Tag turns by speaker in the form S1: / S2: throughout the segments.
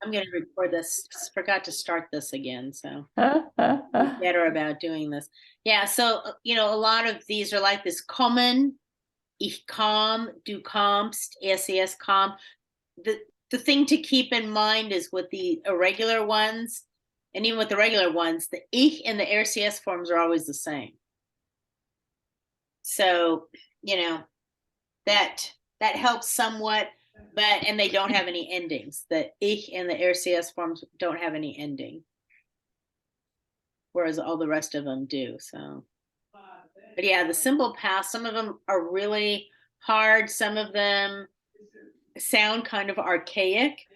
S1: I'm going to record this. Just forgot to start this again, so be better about doing this. Yeah, so a lot of these are like this: kommen, ich komm, du kommst, es kommt. The thing to keep in mind is with the irregular ones, and even with the regular ones, the ich and the RCS forms are always the same. So that helps somewhat, and they don't have any endings. The ich and the RCS forms don't have any ending, whereas all the rest of them do. So, but yeah, the simple past, some of them are really hard. Some of them sound kind of archaic.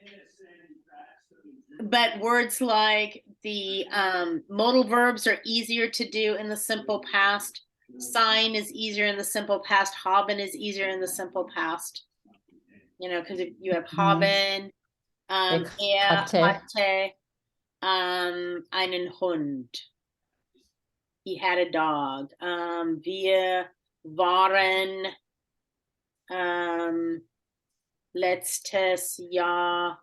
S1: But words like the modal verbs are easier to do in the simple past. Sein is easier in the simple past. Haben is easier in the simple past. Because if you have haben, hatte, einen Hund. He had a dog. Wir waren letztes Jahr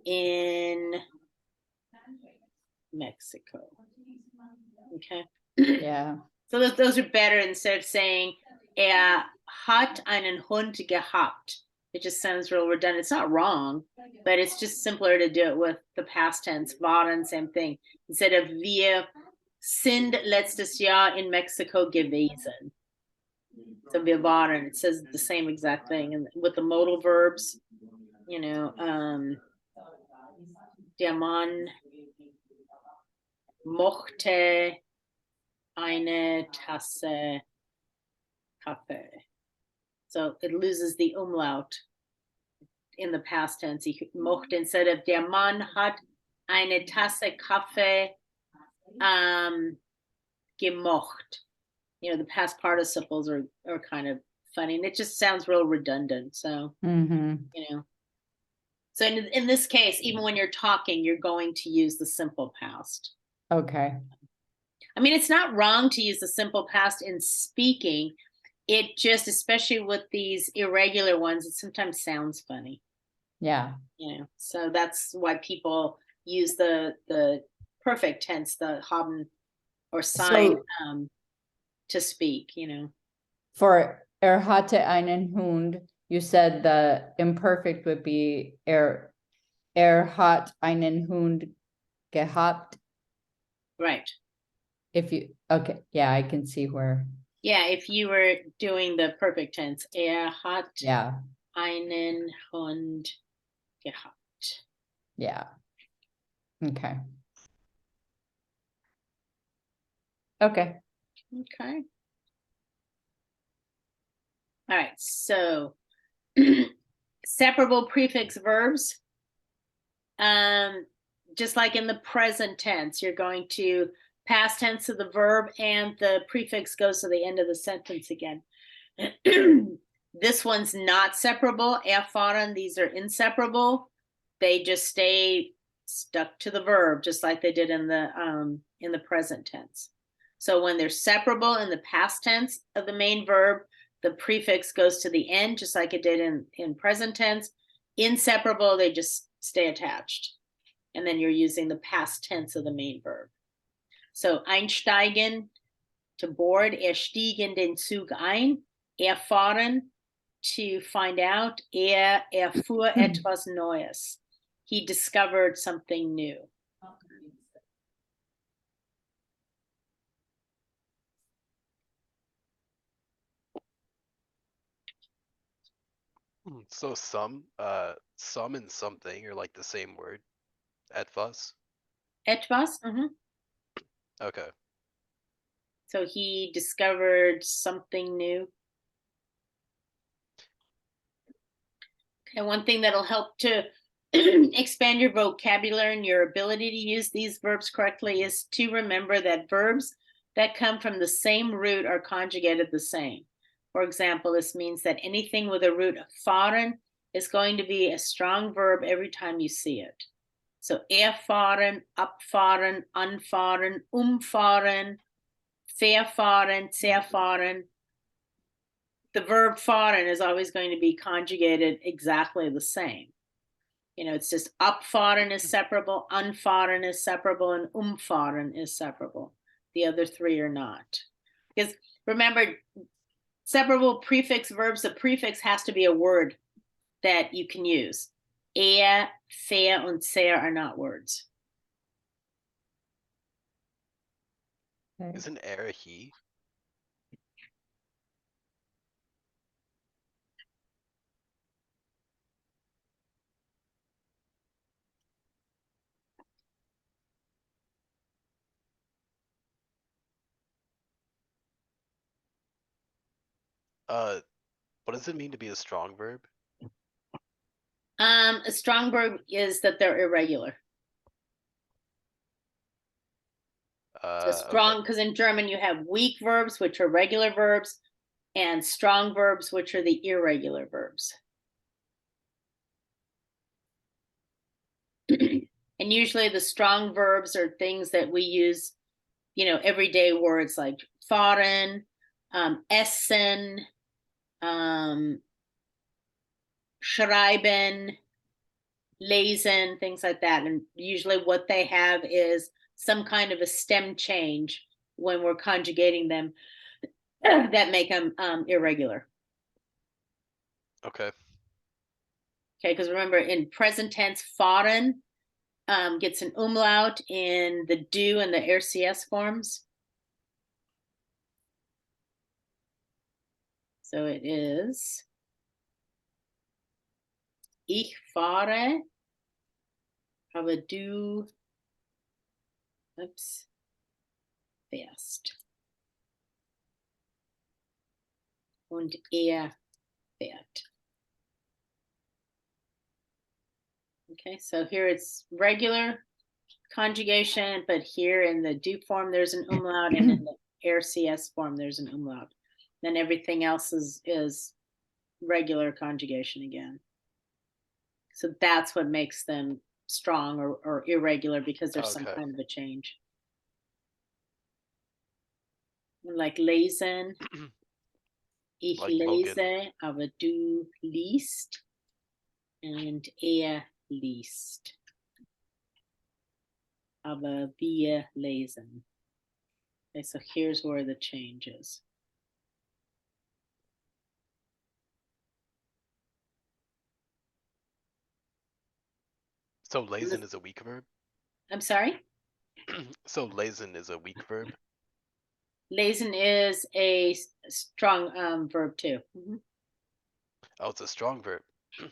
S1: in Mexico. Okay.
S2: Yeah.
S1: So those are better instead of saying hat einen Hund gehabt. It just sounds real redundant. It's not wrong, but it's just simpler to do it with the past tense. Waren, same thing. Instead of wir sind letztes Jahr in Mexico gewesen. So wir waren, it says the same exact thing. And with the modal verbs, der Mann mochte eine Tasse Kaffee. So it loses the umlaut in the past tense. He mochte instead of der Mann hat eine Tasse Kaffee gemocht. The past participles are kind of funny, and it just sounds real redundant. So, So in this case, even when you're talking, you're going to use the simple past.
S2: Okay.
S1: I mean, it's not wrong to use the simple past in speaking. It just, especially with these irregular ones, it sometimes sounds funny.
S2: Yeah.
S1: So that's why people use the perfect tense, the haben or sein, to speak,
S2: For hatte einen Hund, you said the imperfect would be hat einen Hund gehabt.
S1: Right.
S2: Okay, yeah, I can see where.
S1: Yeah, if you were doing the perfect tense, hat einen Hund gehabt.
S2: Yeah. Okay. Okay.
S1: All right, so separable prefix verbs. Just like in the present tense, you're going to past tense of the verb and the prefix goes to the end of the sentence again. This one's not separable. Erfahren, these are inseparable. They just stay stuck to the verb, just like they did in the present tense. So when they're separable in the past tense of the main verb, the prefix goes to the end, just like it did in present tense. Inseparable, they just stay attached. And then you're using the past tense of the main verb. So einsteigen, to board, stieg in den Zug ein, erfahren, to find out, erfuhr etwas Neues. He discovered something new.
S3: So some and something are like the same word. Etwas.
S1: Etwas.
S3: Okay.
S1: So he discovered something new. Okay, one thing that'll help to expand your vocabulary and your ability to use these verbs correctly is to remember that verbs that come from the same root are conjugated the same. For example, this means that anything with a root of fahren is going to be a strong verb every time you see it. So erfahren, abfahren, anfahren, umfahren, verfahren, zerfahren. The verb fahren is always going to be conjugated exactly the same. You know, it's just abfahren is separable, anfahren is separable, and umfahren is separable. The other three are not. Because remember, separable prefix verbs, the prefix has to be a word that you can use. Fair, and sehr are not words.
S2: Okay.
S3: Isn't air a he? What does it mean to be a strong verb?
S1: A strong verb is that they're irregular. So strong,
S3: Okay.
S1: because in German you have weak verbs, which are regular verbs, and strong verbs, which are the irregular verbs. And usually the strong verbs are things that we use, you know, everyday words like fahren, essen, schreiben, lesen, things like that. And usually what they have is some kind of a stem change when we're conjugating them that make them irregular.
S3: Okay.
S1: Okay, because remember in present tense, fahren gets an umlaut in the do and the RCS forms. So it is ich fahre, aber du, oops, fährst. Und er fährt. Okay, so here it's regular conjugation, but here in the do form there's an umlaut, and in the RCS form there's an umlaut. Then everything else is regular conjugation again. So that's what makes them strong or irregular, because there's some
S3: Okay.
S1: kind of a change. Like lesen, ich
S3: Like Logan.
S1: lese, aber du liest, and er liest, aber wir lesen. Okay, so here's where the change is.
S3: So lesen is a weak verb?
S1: I'm sorry?
S3: So lesen is a weak verb?
S1: Lesen is a strong verb too.
S3: Oh, it's a strong verb.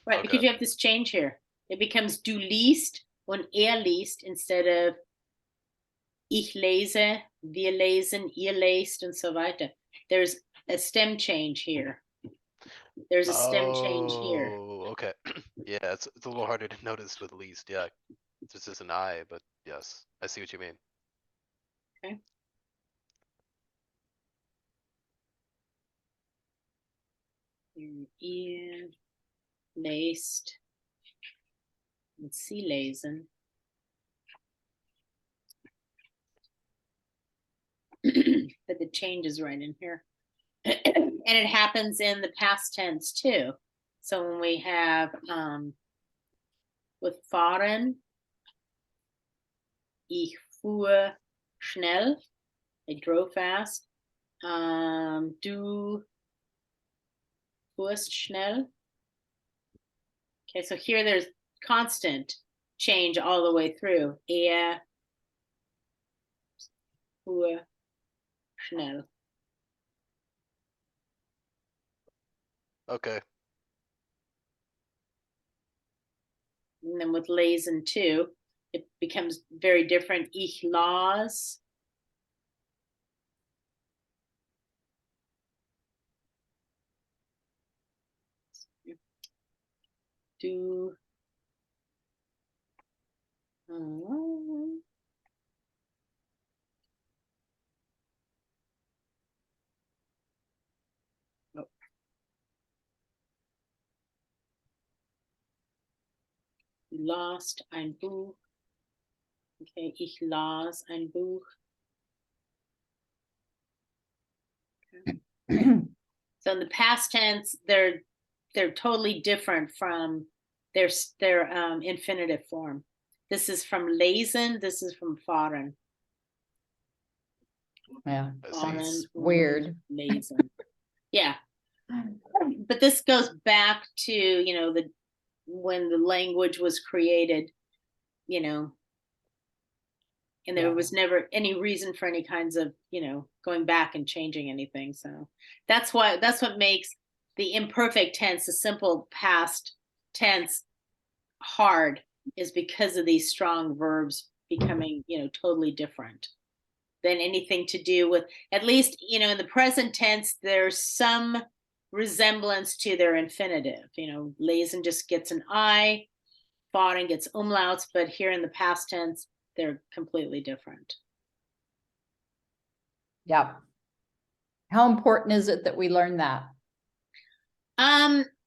S1: Right,
S3: Okay.
S1: because you have this change here. It becomes du liest und er liest instead of ich lese, wir lesen, ihr lest, and so weiter. There's a stem change here. There's a stem change here.
S3: Oh, okay. Yeah, it's a little harder to notice with least. Yeah, it's just an I, but yes, I see what you mean.
S1: Okay. Ihr lest and sie lesen. But the change is right in here. And it happens in the past tense too. So when we have with fahren, ich fuhr schnell, I drove fast. Du fuhrst schnell. Okay, so here there's constant change all the way through. Er fuhr schnell.
S3: Okay.
S1: And then with lesen too, it becomes very different. Ich las. Du. Lost ein Buch. Okay, ich las ein Buch. Okay. So in the past tense, they're totally different from their infinitive form. This is from lesen, this is from fahren.
S2: Yeah,
S3: I see.
S1: Fahren
S2: it's
S1: und
S2: weird.
S1: lesen. Yeah. But this goes back to, you know, when the language was created, you know, and there
S2: Yeah.
S1: was never any reason for any kinds of, you know, going back and changing anything. So that's what makes the imperfect tense, the simple past tense, hard, is because of these strong verbs becoming, you know, totally different than anything to do with, at least, you know, in the present tense, there's some resemblance to their infinitive. You know, lesen just gets an I, fahren gets umlauts, but here in the past tense, they're completely different.
S2: Yeah. How important is it that we learn that?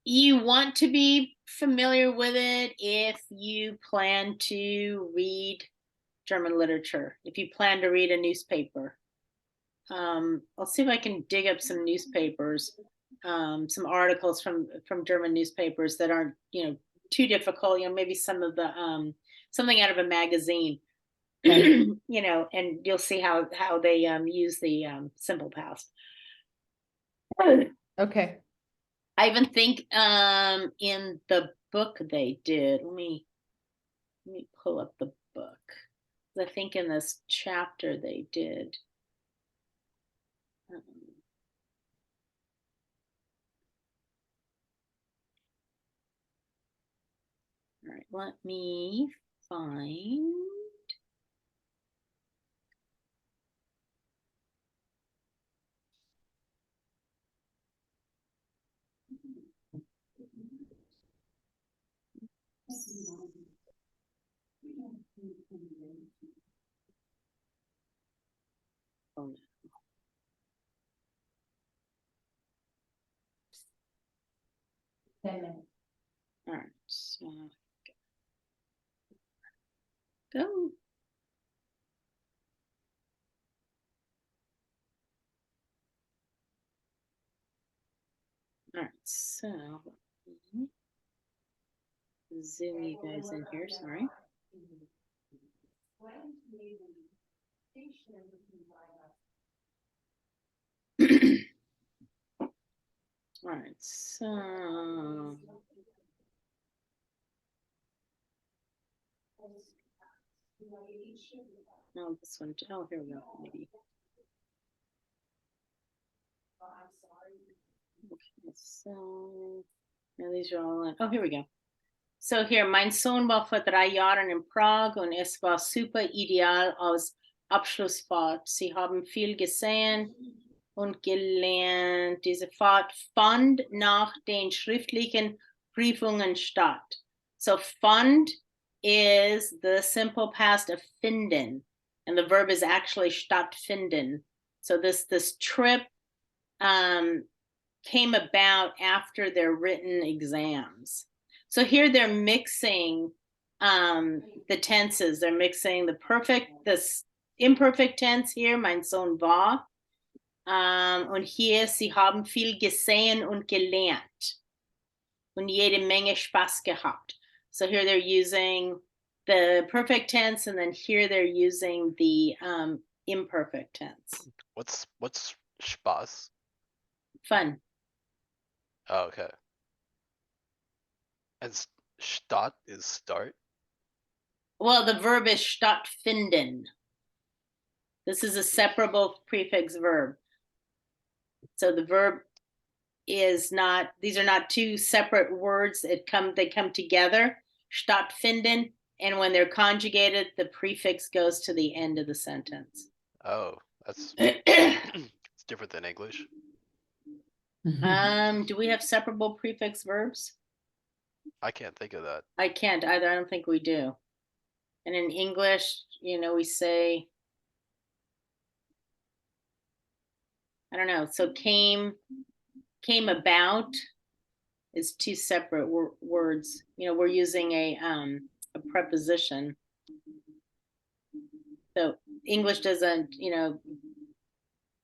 S1: You want to be familiar with it if you plan to read German literature, if you plan to read a newspaper. I'll see if I can dig up some newspapers, some articles from German newspapers that aren't, you know, too difficult. You know, maybe some of the something out of a magazine,
S2: Okay.
S1: you know, and you'll see how they use the simple past.
S2: Okay.
S1: I even think in the book they did. Let me pull up the book. I think in this chapter they did. All right, let me find. Oh, no. All right, so go. All right, so zoom you guys in here. Sorry. All right, so no, this one. Oh, here we go. Maybe. Okay, so now these are all. Oh, here we go. So hier, mein Sohn war vor 3 Jahren in Prag und es war super ideal als Abschlussfahrt. Sie haben viel gesehen und gelernt. Diese Fahrt fand nach den schriftlichen Prüfungen statt. So fand is the simple past of finden, and the verb is actually stattfinden. So this trip came about after their written exams. So here they're mixing the tenses. They're mixing this imperfect tense here, mein Sohn war. Und hier, sie haben viel gesehen und gelernt. Und jede Menge Spaß gehabt. So here they're using the perfect tense, and then here they're using the imperfect tense.
S3: What's Spaß?
S1: Fun.
S3: Oh, okay. And Stadt is start?
S1: Well, the verb is stattfinden. This is a separable prefix verb. So the verb is not, these are not two separate words. They come together, stattfinden, and when they're conjugated, the prefix goes to the end of the sentence.
S3: Oh, that's it's different than English.
S1: Do we have separable prefix verbs?
S3: I can't think of that.
S1: I can't either. I don't think we do. And in English, you know, we say, I don't know. So came about is two separate words. You know, we're using a preposition. So English doesn't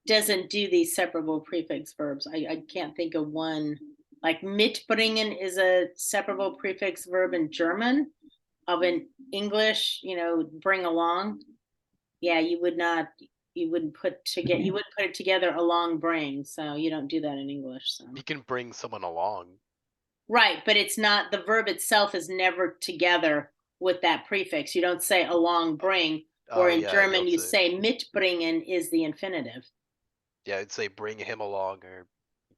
S1: do these separable prefix verbs. I can't think of one Like mitbringen is a separable prefix verb in German. Of in English, bring along. Yeah, you wouldn't put it together along bring. So you don't do that in English. So
S3: You can bring someone along.
S1: right, but it's not, the verb itself is never together with that prefix. You don't say along bring, or
S3: Oh,
S1: in
S3: yeah,
S1: German
S3: you'll
S1: you
S3: say,
S1: say mitbringen is the infinitive.
S3: yeah, I'd say bring him along, or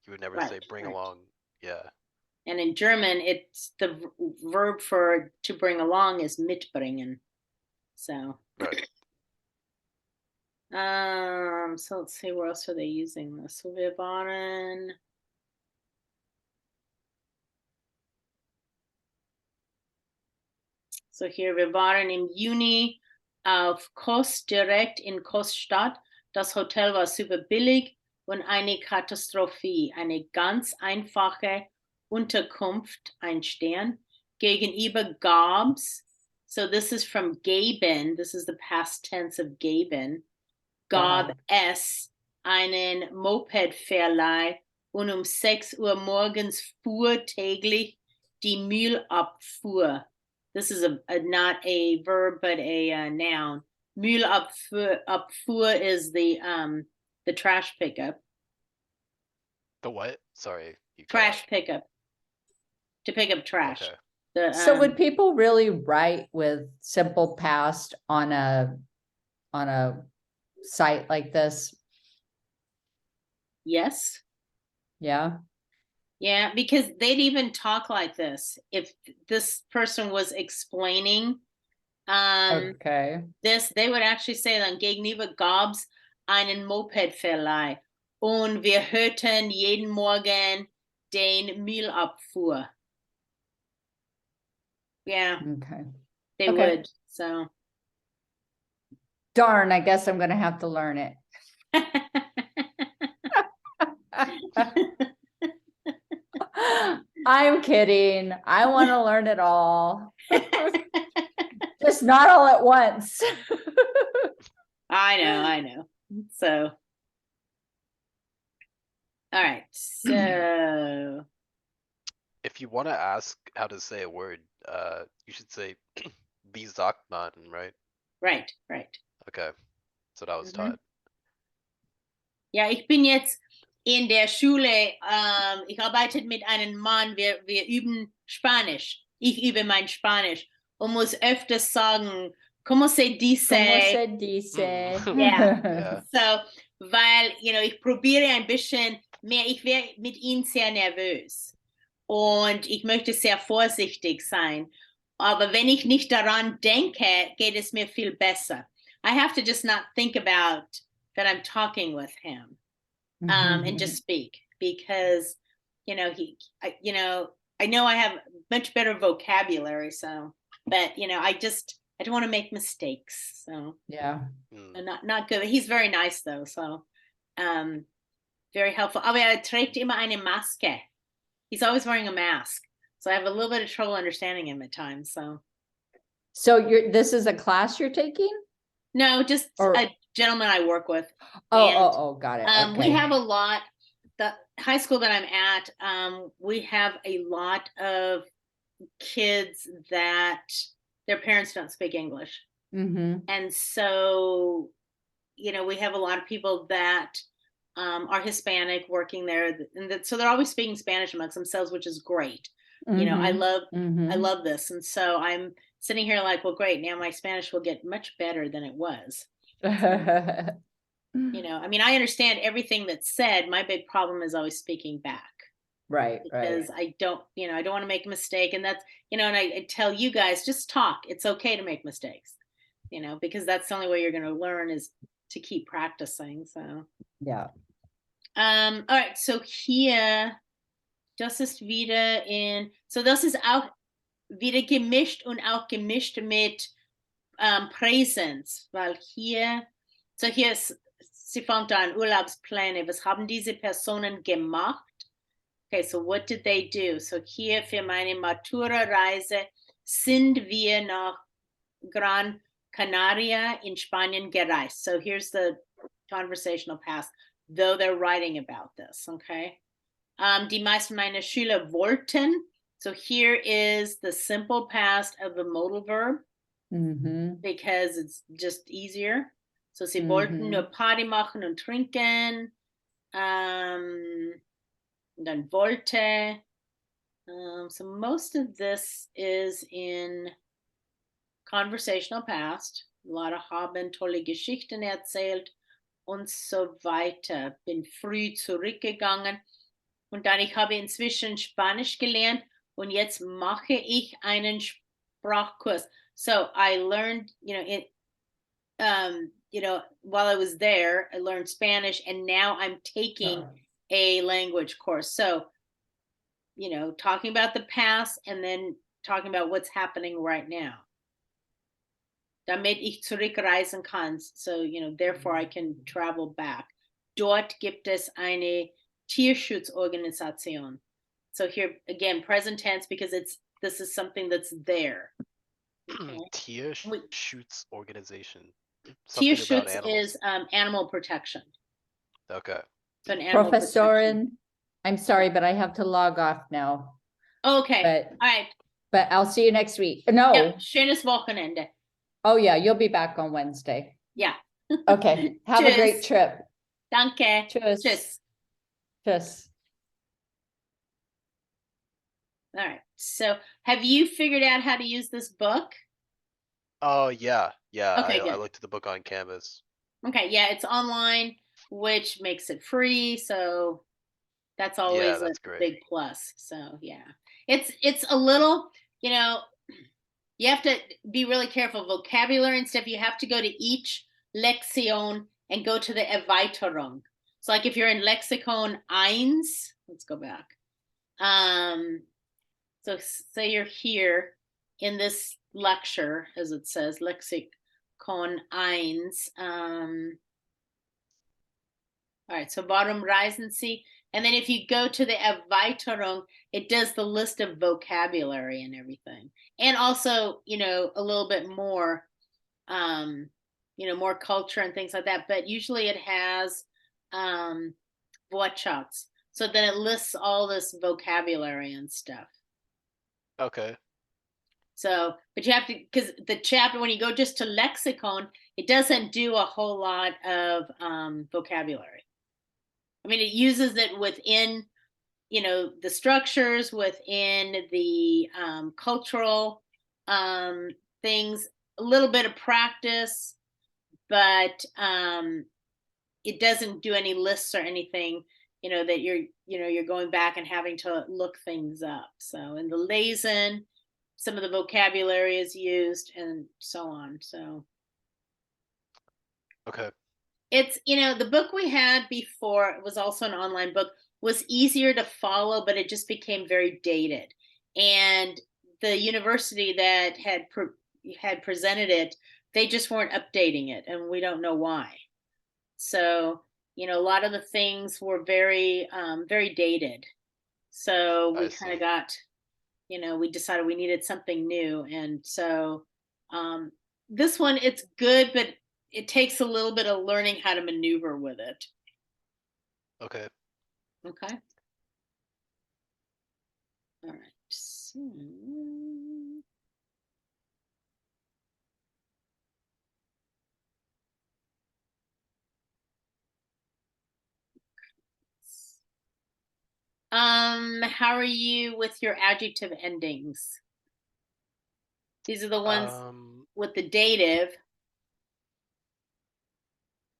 S3: you would never say
S1: Right,
S3: bring
S1: right.
S3: along. Yeah.
S1: And in German, it's the verb for to bring along is mitbringen. So,
S3: Right.
S1: so let's see, where else are they using this? So wir waren. So hier, wir waren im Juni auf Kos, direkt in Kosstadt. Das Hotel war super billig und eine Katastrophe. Eine ganz einfache Unterkunft, ein Stern. Gegenüber gab's, so this is from gaben, this is the past tense of gaben, gab es einen Mopedverleih und um 6 Uhr morgens fuhr täglich die Müllabfuhr. This is not a verb, but a noun. Müllabfuhr is the trash pickup.
S3: The what? Sorry.
S1: Trash pickup. To pick up trash.
S3: Okay.
S2: So would people really write with simple past on a site like this?
S1: Yes.
S2: Yeah.
S1: Yeah, because they'd even talk like this if this person was explaining
S2: Okay.
S1: this, they would actually say dann gegenüber gab's einen Mopedverleih und wir hörten jeden Morgen den Müllabfuhr. Yeah,
S2: Okay.
S1: they
S2: Okay.
S1: would. So
S2: Darn, I guess I'm gonna have to learn it. I'm kidding. I want to learn it all. Just not all at once.
S1: I know. So all right. So
S3: If you want to ask how to say a word, you should say wie sagt man, right?
S1: right.
S3: Okay. That's what I was
S1: Mhm.
S3: taught.
S1: Ja, ich bin jetzt in der Schule, ich arbeite mit einem Mann, wir üben Spanisch. Ich übe mein Spanisch und muss öfters sagen, ¿cómo se dice?
S2: Como se dice?
S1: Yeah.
S3: Yeah.
S1: So, weil, ich probiere ein bisschen mehr, ich werde mit ihm sehr nervös und ich möchte sehr vorsichtig sein. Aber wenn ich nicht daran denke, geht es mir viel besser. I have to just not think about that I'm talking with him, and just speak, because, I know I have much better vocabulary. So, but I don't want to make mistakes. So
S2: Yeah.
S1: not good. He's very nice though. So, very helpful. Aber trägt immer eine Maske. He's always wearing a mask. So I have a little bit of trouble understanding him at times. So
S2: this is a class you're taking?
S1: no, just a gentleman I work with.
S2: Oh, got it. Okay.
S1: We have a lot, the high school that I'm at, we have a lot of kids that their parents don't speak English. And so, we have a lot of people that are Hispanic working there. And so they're always speaking Spanish amongst themselves, which is great. I love this. And so I'm sitting here like, well, great. Now my Spanish will get much better than it was. I understand everything that's said. My big problem is always speaking back.
S2: Right.
S1: Because I don't want to make a mistake. And that's, and I tell you guys, just talk. It's okay to make mistakes, because that's the only way you're going to learn is to keep practicing. So,
S2: yeah.
S1: All right. So hier, das ist wieder so das ist auch wieder gemischt und auch gemischt mit Präsens, weil hier sie fängt an, Urlaubspläne, was haben diese Personen gemacht? Okay, so what did they do? So hier für meine Matura-Reise sind wir nach Gran Canaria in Spanien gereist. So here's the conversational past, though they're writing about this, okay? Die meisten meiner Schüler wollten. So here is the simple past of the modal verb because it's just easier. So sie wollten nur Party machen und trinken. Und dann wollte. So most of this is in conversational past. A lot of haben tolle Geschichten erzählt und so weiter. Bin früh zurückgegangen und dann ich habe inzwischen Spanisch gelernt und jetzt mache ich einen Sprachkurs. So I learned, while I was there, I learned Spanish and now I'm taking a language course. So, talking about the past and then talking about what's happening right now. Damit ich zurückreisen kann. So, therefore I can travel back. Dort gibt es eine Tierschutzorganisation. So here again, present tense because this is something that's there. Okay.
S3: Tierschutzorganisation. Something about
S1: Tierschutz
S3: animals.
S1: is animal protection.
S3: Okay.
S1: So an animal protection.
S2: Professorin, I'm sorry, but I have to log off now.
S1: Okay.
S2: But
S1: All right.
S2: but I'll see you next week. No.
S1: Yeah, schönes Wochenende.
S2: Oh yeah, you'll be back on Wednesday.
S1: Yeah.
S2: Okay. Have a great
S1: Tschüss.
S2: trip.
S1: Danke.
S2: Tschüss.
S1: Tschüss.
S2: Tschüss.
S1: All right. So have you figured out how to use this book?
S3: Oh yeah.
S1: Okay,
S3: I
S1: good.
S3: looked at the book on Canvas.
S1: Okay, yeah, it's online, which makes it free. So that's always
S3: that's
S1: a
S3: great.
S1: big plus. So yeah, it's a little, you have to be really careful. Vocabulary and stuff, you have to go to each Lektion and go to the Erweiterung. So like if you're in Lexikon 1, let's go back. So say you're here in this lecture, as it says, Lexikon 1. All right, so Warum reisen Sie? And then if you go to the Erweiterung, it does the list of vocabulary and everything. And also, a little bit more, more culture and things like that. But usually it has Wortschatz. So then it lists all this vocabulary and stuff.
S3: Okay.
S1: So, but you have to, because the chapter, when you go just to lexicon, it doesn't do a whole lot of vocabulary. I mean, it uses it within, the structures, within the cultural things, a little bit of practice, but it doesn't do any lists or anything, that you're going back and having to look things up. So in the Lesen, some of the vocabulary is used and so on. So.
S3: Okay.
S1: It's, the book we had before, it was also an online book, was easier to follow, but it just became very dated. And the university that had presented it, they just weren't updating it, and we don't know why. So, a lot of the things were very, very dated. So we kind of got, we decided we needed something new. And so this one, it's good, but it takes a little bit of learning how to maneuver with it.
S3: Okay.
S1: Okay. All right. So... how are you with your adjective endings? These are the ones with the dative.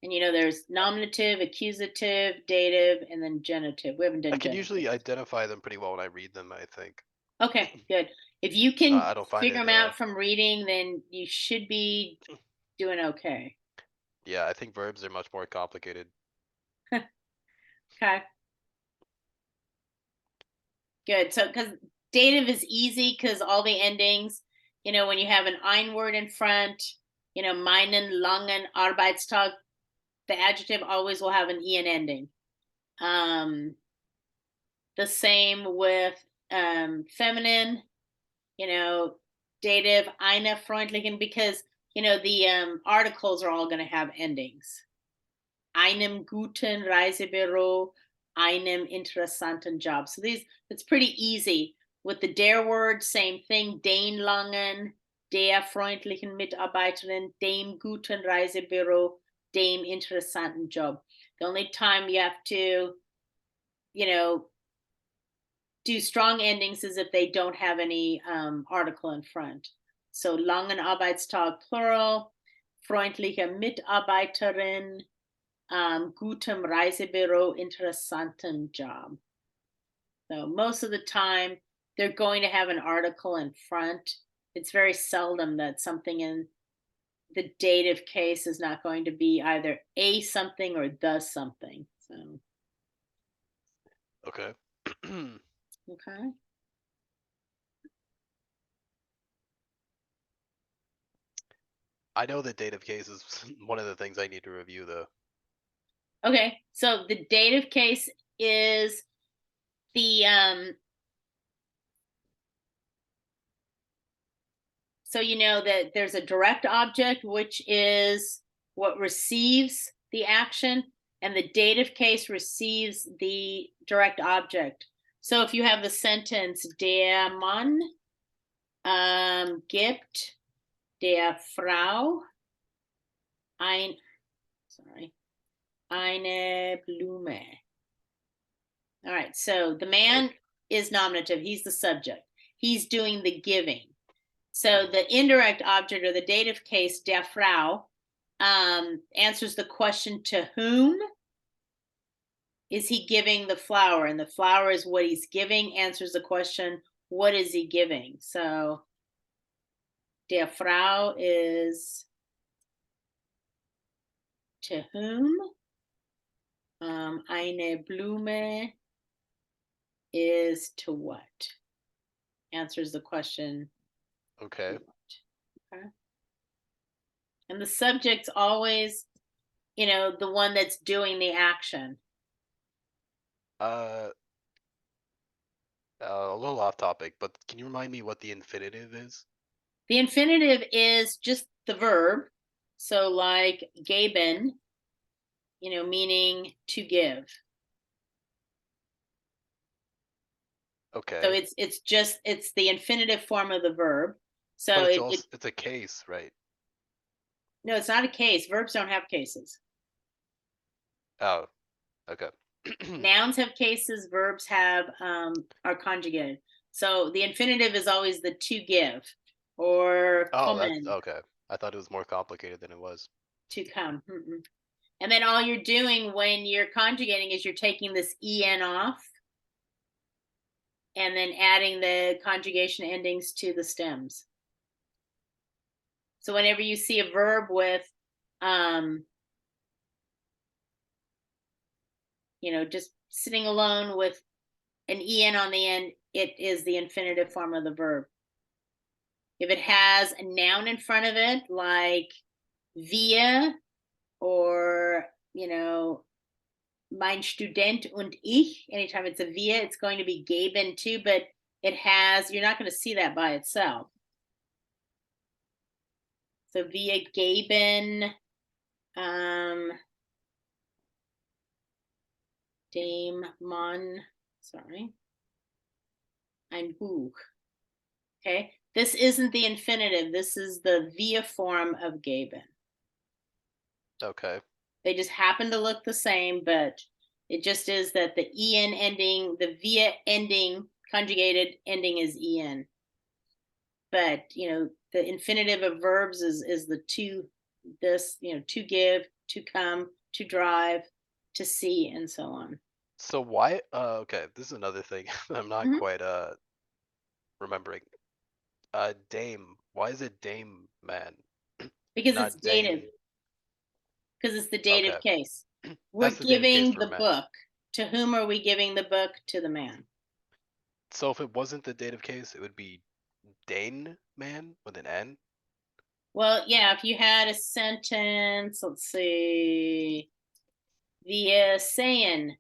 S1: And there's nominative, accusative, dative, and then genitive. We haven't done.
S3: I can usually identify them pretty well when I read them, I think.
S1: Okay, good. If you can
S3: I don't find
S1: figure them out from reading, then you should be doing okay.
S3: Yeah, I think verbs are much more complicated.
S1: Okay. Good. So, because dative is easy because all the endings, when you have an ein word in front, meinen, langen, Arbeitstag, the adjective always will have an en ending. The same with feminine, dative, eine freundlichen, because the articles are all going to have endings. Einem guten Reisebüro, einem interessanten Job. So it's pretty easy. With the der word, same thing, den langen, der freundlichen Mitarbeiterin, dem guten Reisebüro, dem interessanten Job. The only time you have to, do strong endings is if they don't have any article in front. So langen Arbeitstag plural, freundliche Mitarbeiterin, gutem Reisebüro, interessanten Job. So most of the time, they're going to have an article in front. It's very seldom that something in the dative case is not going to be either a something or the something. So,
S3: Okay.
S1: okay.
S3: I know that dative case is one of the things I need to review though.
S1: Okay, so the dative case is the so you know that there's a direct object, which is what receives the action, and the dative case receives the direct object. So if you have the sentence der Mann gibt der Frau eine Blume. All right, so the man is nominative. He's the subject. He's doing the giving. So the indirect object or the dative case, der Frau, answers the question to whom is he giving the flower? And the flower is what he's giving, answers the question, what is he giving? So der Frau is to whom? Eine Blume is to what? Answers the question.
S3: Okay.
S1: Okay. And the subject's always, the one that's doing the action.
S3: A little off topic, but can you remind me what the infinitive is?
S1: The infinitive is just the verb. So like geben, meaning to give.
S3: Okay.
S1: So it's the infinitive form of the verb. So
S3: But it's a case, right?
S1: No, it's not a case. Verbs don't have cases.
S3: Oh, okay.
S1: Nouns have cases, verbs have are conjugated. So the infinitive is always the to give or kommen,
S3: okay. I thought it was more complicated than it was.
S1: to come. Mm-mm. And then all you're doing when you're conjugating is you're taking this en off and then adding the conjugation endings to the stems. So whenever you see a verb with just sitting alone with an en on the end, it is the infinitive form of the verb. If it has a noun in front of it, like wir or, mein Student und ich, anytime it's a wir, it's going to be geben too, but you're not going to see that by itself. So wir geben dem Mann, ein Buch. Okay, this isn't the infinitive. This is the wir form of geben.
S3: Okay.
S1: They just happen to look the same, but it just is that the en ending, the wir ending, conjugated ending is en. But the infinitive of verbs is the to give, to come, to drive, to see, and so on.
S3: So why okay, this is another thing I'm not quite remembering. Dame. Why is it dame man?
S1: Because
S3: Not
S1: it's dative.
S3: dame.
S1: Because it's the dative
S3: Okay.
S1: case. We're
S3: That's the dative case
S1: giving
S3: for
S1: the
S3: men.
S1: book. To whom are we giving the book? To the man.
S3: So if it wasn't the dative case, it would be Dane man with an N?
S1: Well, yeah, if you had a sentence, let's see. Wir sehen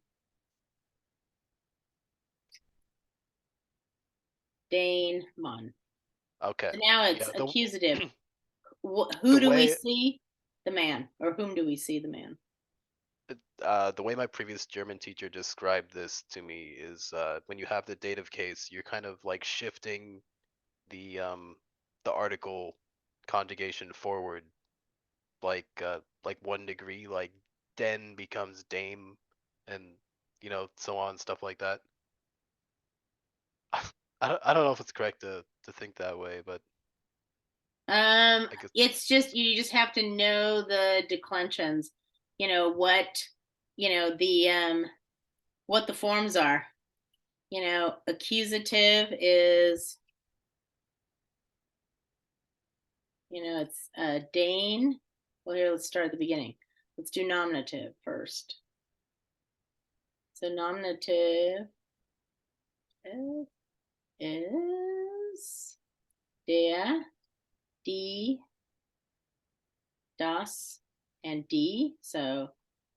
S1: den Mann.
S3: Okay.
S1: So now it's
S3: Yeah,
S1: accusative. Who
S3: the
S1: do we
S3: way-
S1: see? The man. Or whom do we see? The man.
S3: The way my previous German teacher described this to me is when you have the dative case, you're kind of like shifting the article conjugation forward like 1 degree, like den becomes dame, and so on, stuff like that. I don't know if it's correct to think that way, but I guess
S1: It's just you just have to know the declensions. You know what, what the forms are. Accusative is, it's Dane. Well, here, let's start at the beginning. Let's do nominative first. So nominative is der, die, das, and die. So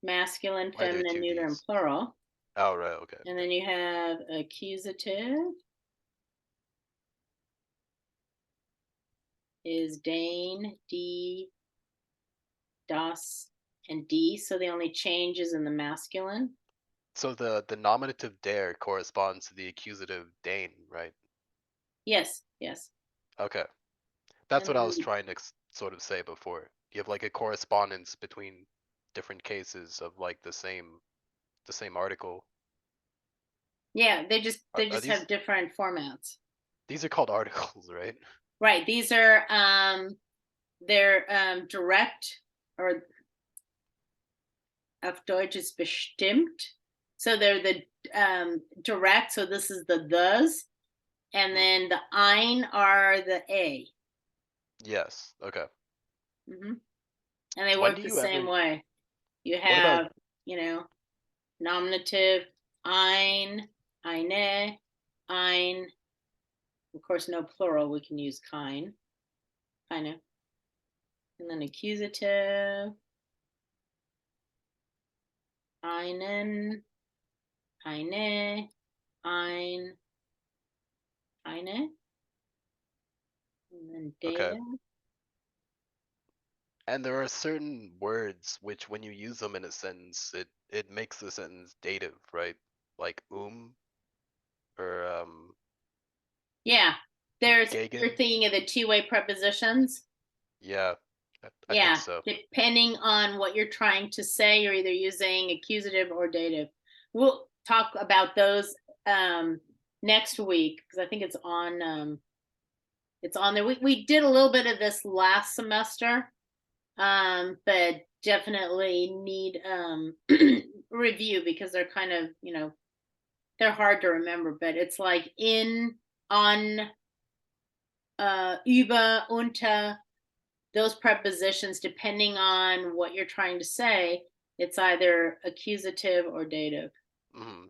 S1: masculine,
S3: why are there
S1: feminine,
S3: two
S1: neuter, and
S3: Ds?
S1: plural.
S3: Oh, right, okay.
S1: And then you have accusative is Dane, die, das, and die. So the only change is in the masculine.
S3: So the nominative der corresponds to the accusative Dane, right?
S1: Yes, yes.
S3: Okay. That's
S1: And
S3: what I was
S1: then,
S3: trying to sort of say before. You have like a correspondence between different cases of like the same article.
S1: yeah, they
S3: Are, are
S1: just
S3: these
S1: have different formats.
S3: these are called articles, right?
S1: Right. These are they're direct, or auf Deutsch is bestimmt. So they're the direct, so this is the thes, and then the ein are the a.
S3: Yes. Okay.
S1: Hmm. And they
S3: When
S1: work
S3: do
S1: the
S3: you
S1: same
S3: ever
S1: way. You
S3: what about
S1: have, nominative, ein, eine, ein. Of course, no plural. We can use kein, keine. And then accusative, einen, eine, ein, eine. And then
S3: okay.
S1: dative.
S3: And there are certain words which when you use them in a sentence, it makes the sentence dative, right? Like or
S1: Yeah, you're
S3: gegen.
S1: thinking of the two-way prepositions.
S3: Yeah, I think
S1: Yeah,
S3: so.
S1: depending on what you're trying to say, you're either using accusative or dative. We'll talk about those next week because I think it's on there. We did a little bit of this last semester, but definitely need review because they're kind of, they're hard to remember, but it's like in, on, über, unter, those prepositions, depending on what you're trying to say, it's either accusative or dative.
S3: Hmm.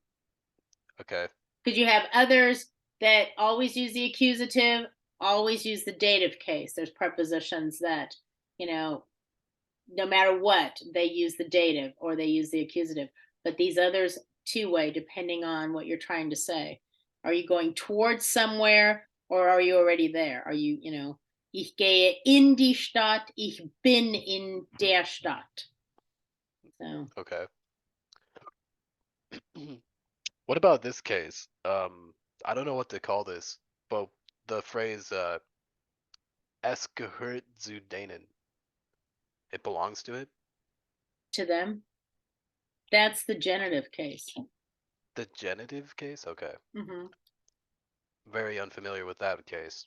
S3: Okay.
S1: Because you have others that always use the accusative, always use the dative case. There's prepositions that, no matter what, they use the dative or they use the accusative. But these others, two-way, depending on what you're trying to say. Are you going towards somewhere or are you already there? Are you, ich gehe in die Stadt, ich bin in der Stadt. So,
S3: Okay. What about this case? I don't know what to call this, but the phrase "es gehört zu denen," it belongs to it.
S1: to them, that's the genitive case.
S3: The genitive case? Okay.
S1: Mm-hmm.
S3: Very unfamiliar with that case.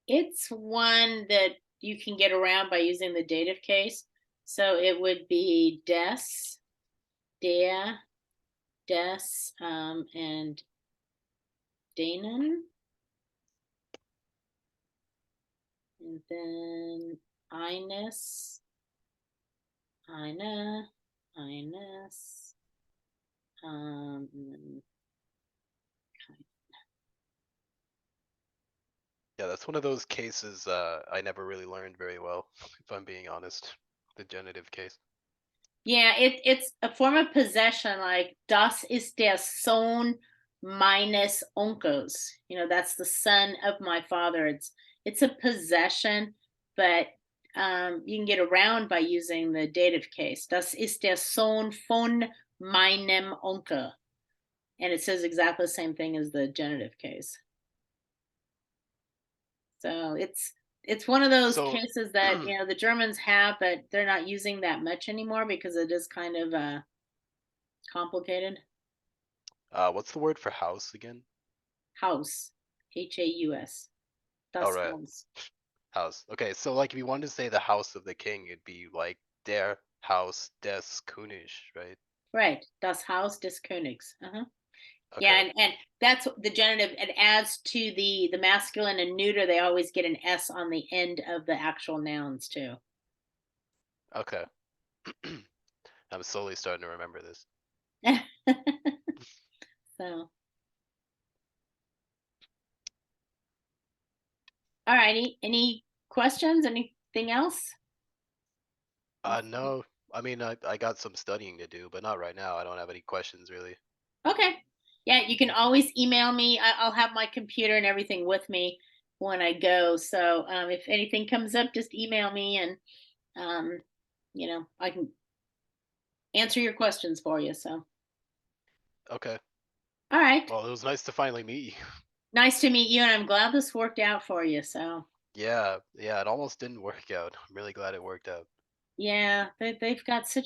S1: It's one that you can get around by using the dative case. So it would be des, der, des, and denen. And then eines, eine, eines, and then
S3: Yeah, that's one of those cases I never really learned very well, if I'm being honest. The genitive case.
S1: yeah, it's a form of possession, like das ist der Sohn meines Onkels. That's the son of my father. It's a possession, but you can get around by using the dative case. Das ist der Sohn von meinem Onkel. And it says exactly the same thing as the genitive case. So it's one of those
S3: So
S1: cases that, you know, the Germans have, but they're not using that much anymore because it is kind of complicated.
S3: what's the word for house again?
S1: Haus, Haus. Das
S3: All right,
S1: Haus.
S3: house. Okay, so like if you wanted to say the house of the king, it'd be like der Haus des Königs, right?
S1: Right. Das Haus des Königs. Uh-huh.
S3: Okay.
S1: Yeah, and that's the genitive. It adds to the masculine and neuter. They always get an S on the end of the actual nouns too.
S3: Okay. I'm slowly starting to remember this.
S1: So, all righty. Any questions? Anything else?
S3: No. I mean, I got some studying to do, but not right now. I don't have any questions really.
S1: Okay. Yeah, you can always email me. I'll have my computer and everything with me when I go. So if anything comes up, just email me and you know, I can answer your questions for you. So,
S3: Okay.
S1: all right.
S3: Well, it was nice to finally meet you.
S1: Nice to meet you, and I'm glad this worked out for you. So,
S3: Yeah, it almost didn't work out. I'm really glad it worked out.
S1: yeah, they've got such